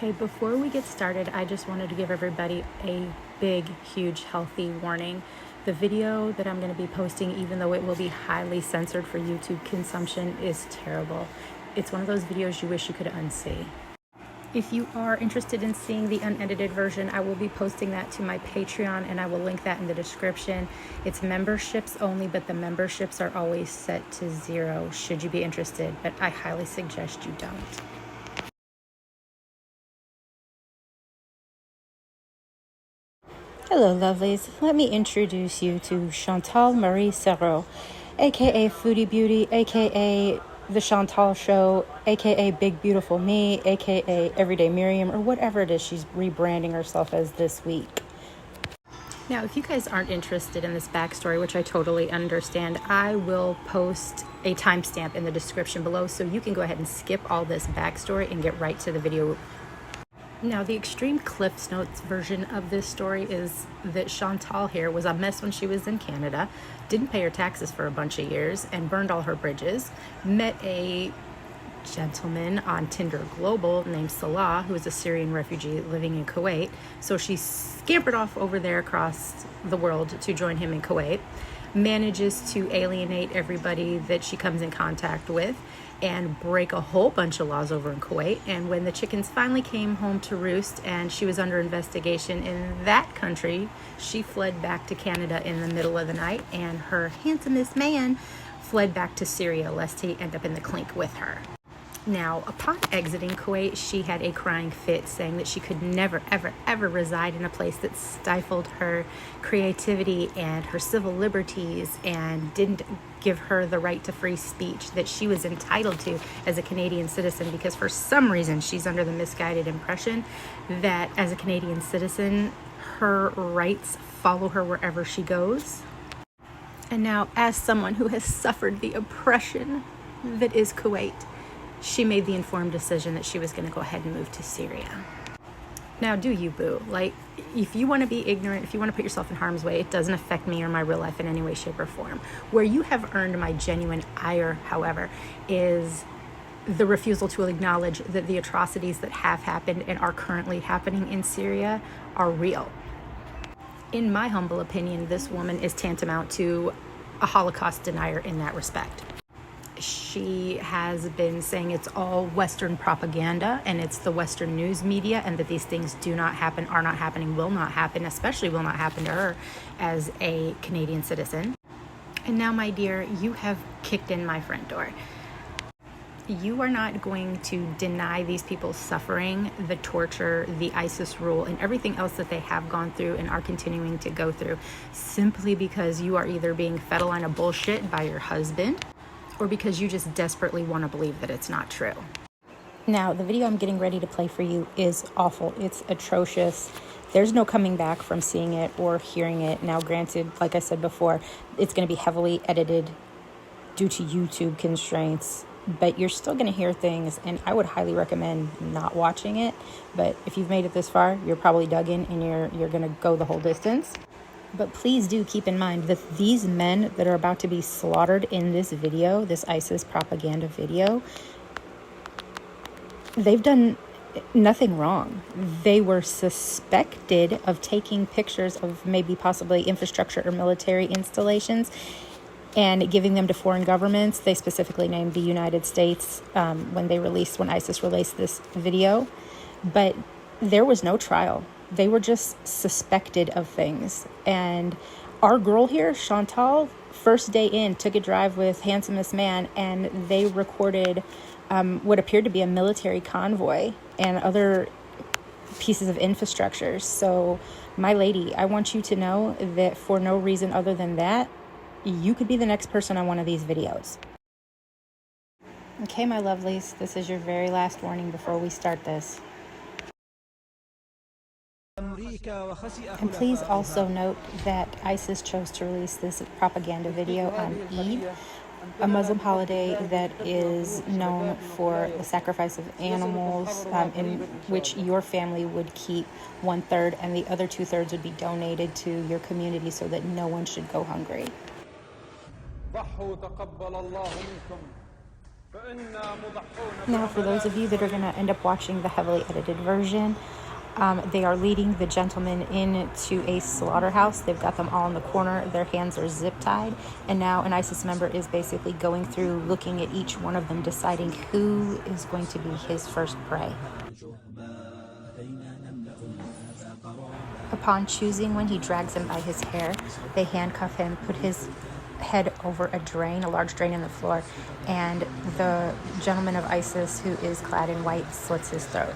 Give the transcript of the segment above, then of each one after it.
Okay, before we get started, I just wanted to give everybody a big, huge, healthy warning. The video that I'm going to be posting, even though it will be highly censored for YouTube consumption, is terrible. It's one of those videos you wish you could unsee. If you are interested in seeing the unedited version, I will be posting that to my Patreon, and I will link that in the description. It's memberships only, but the memberships are always set to 0 should you be interested, but I highly suggest you don't. Hello, lovelies. Let me introduce you to Chantal Marie Serrault, aka Foodie Beauty, aka The Chantal Show, aka Big Beautiful Me, aka Everyday Miriam, or whatever it is she's rebranding herself as this week. Now, if you guys aren't interested in this backstory, which I totally understand, I will post a timestamp in the description below so you can go ahead and skip all this backstory and get right to the video. Now, the extreme Cliff's Notes version of this story is that Chantal here was a mess when she was in Canada, didn't pay her taxes for a bunch of years, and burned all her bridges, met a gentleman on Tinder Global named Salah, who was a Syrian refugee living in Kuwait. So she scampered off over there across the world to join him in Kuwait, manages to alienate everybody that she comes in contact with, and break a whole bunch of laws over in Kuwait. And when the chickens finally came home to roost and she was under investigation in that country, she fled back to Canada in the middle of the night, and her handsomest man fled back to Syria lest he end up in the clink with her. Now, upon exiting Kuwait, she had a crying fit, saying that she could never, ever, ever reside in a place that stifled her creativity and her civil liberties and didn't give her the right to free speech that she was entitled to as a Canadian citizen, because for some reason she's under the misguided impression that as a Canadian citizen, her rights follow her wherever she goes. And now, as someone who has suffered the oppression that is Kuwait, she made the informed decision that she was going to go ahead and move to Syria. Now, do you, boo? Like, if you want to be ignorant, if you want to put yourself in harm's way, it doesn't affect me or my real life in any way, shape, or form. Where you have earned my genuine ire, however, is the refusal to acknowledge that the atrocities that have happened and are currently happening in Syria are real. In my humble opinion, this woman is tantamount to a Holocaust denier in that respect. She has been saying it's all Western propaganda and it's the Western news media, and that these things do not happen, are not happening, will not happen, especially will not happen to her as a Canadian citizen. And now, my dear, you have kicked in my front door. You are not going to deny these people's suffering, the torture, the ISIS rule, and everything else that they have gone through and are continuing to go through, simply because you are either being fed a line of bullshit by your husband, or because you just desperately want to believe that it's not true. Now, the video I'm getting ready to play for you is awful. It's atrocious. There's no coming back from seeing it or hearing it. Now, granted, like I said before, it's going to be heavily edited due to YouTube constraints, but you're still going to hear things, and I would highly recommend not watching it. But if you've made it this far, you're probably dug in and you're going to go the whole distance. But please do keep in mind that these men that are about to be slaughtered in this video, this ISIS propaganda video, they've done nothing wrong. They were suspected of taking pictures of maybe possibly infrastructure or military installations and giving them to foreign governments. They specifically named the United States when ISIS released this video. But there was no trial. They were just suspected of things. And our girl here, Chantal, first day in, took a drive with handsomest man, and they recorded what appeared to be a military convoy and other pieces of infrastructure. So, my lady, I want you to know that for no reason other than that, you could be the next person on one of these videos. Okay, my lovelies, this is your very last warning before we start this. And please also note that ISIS chose to release this propaganda video on Eid, a Muslim holiday that is known for the sacrifice of animals, in which your family would keep 1/3 and the other 2/3 would be donated to your community so that no one should go hungry. Now, for those of you that are going to end up watching the heavily edited version, they are leading the gentlemen into a slaughterhouse. They've got them all in the corner. Their hands are zip tied. And now an ISIS member is basically going through, looking at each one of them, deciding who is going to be his first prey. Upon choosing one, he drags him by his hair. They handcuff him, put his head over a drain, a large drain in the floor, and the gentleman of ISIS, who is clad in white, slits his throat.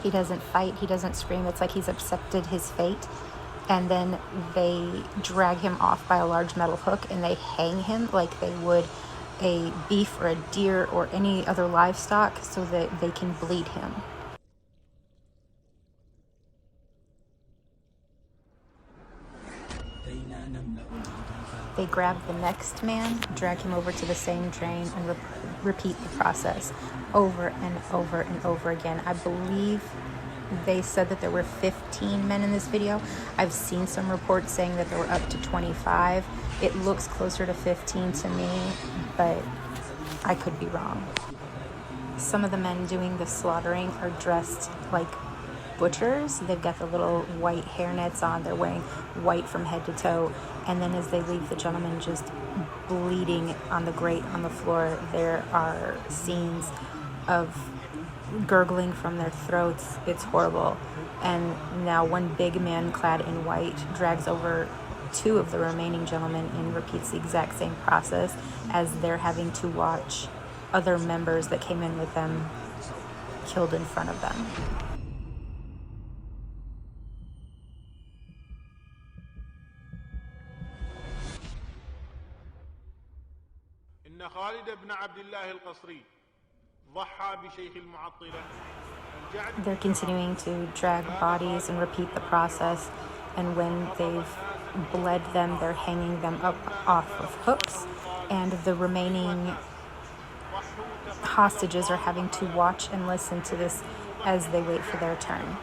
He doesn't fight, he doesn't scream. It's like he's accepted his fate. And then they drag him off by a large metal hook and they hang him like they would a beef or a deer or any other livestock, so that they can bleed him. They grab the next man, drag him over to the same drain, and repeat the process over and over and over again. I believe they said that there were 15 men in this video. I've seen some reports saying that there were up to 25. It looks closer to 15 to me, but I could be wrong. Some of the men doing the slaughtering are dressed like butchers. They've got the little white hairnets on. They're wearing white from head to toe. And then as they leave, the gentleman just bleeding on the grate on the floor. There are scenes of gurgling from their throats. It's horrible. And now one big man clad in white drags over two of the remaining gentlemen and repeats the exact same process as they're having to watch other members that came in with them killed in front of them. They're continuing to drag bodies and repeat the process, and when they've bled them, they're hanging them up off of hooks, and the remaining hostages are having to watch and listen to this as they wait for their turn.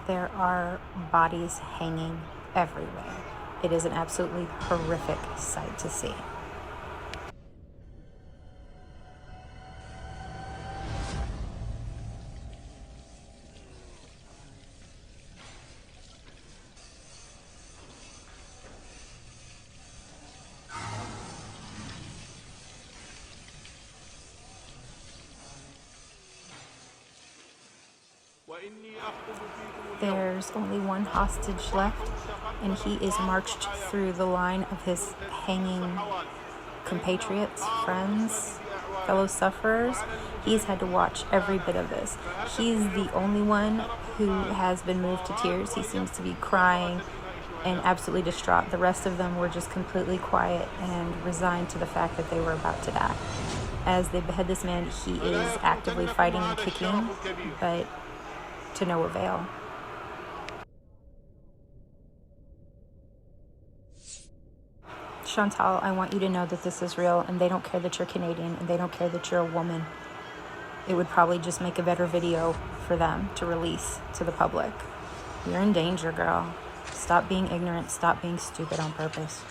There are bodies hanging everywhere. It is an absolutely horrific sight to see. There's only one hostage left, and he is marched through the line of his hanging compatriots, friends, fellow sufferers. He's had to watch every bit of this. He's the only one who has been moved to tears. He seems to be crying and absolutely distraught. The rest of them were just completely quiet and resigned to the fact that they were about to die. As they behead this man, he is actively fighting and kicking, but to no avail. Chantal, I want you to know that this is real, and they don't care that you're Canadian, and they don't care that you're a woman. It would probably just make a better video for them to release to the public. You're in danger, girl. Stop being ignorant. Stop being stupid on purpose.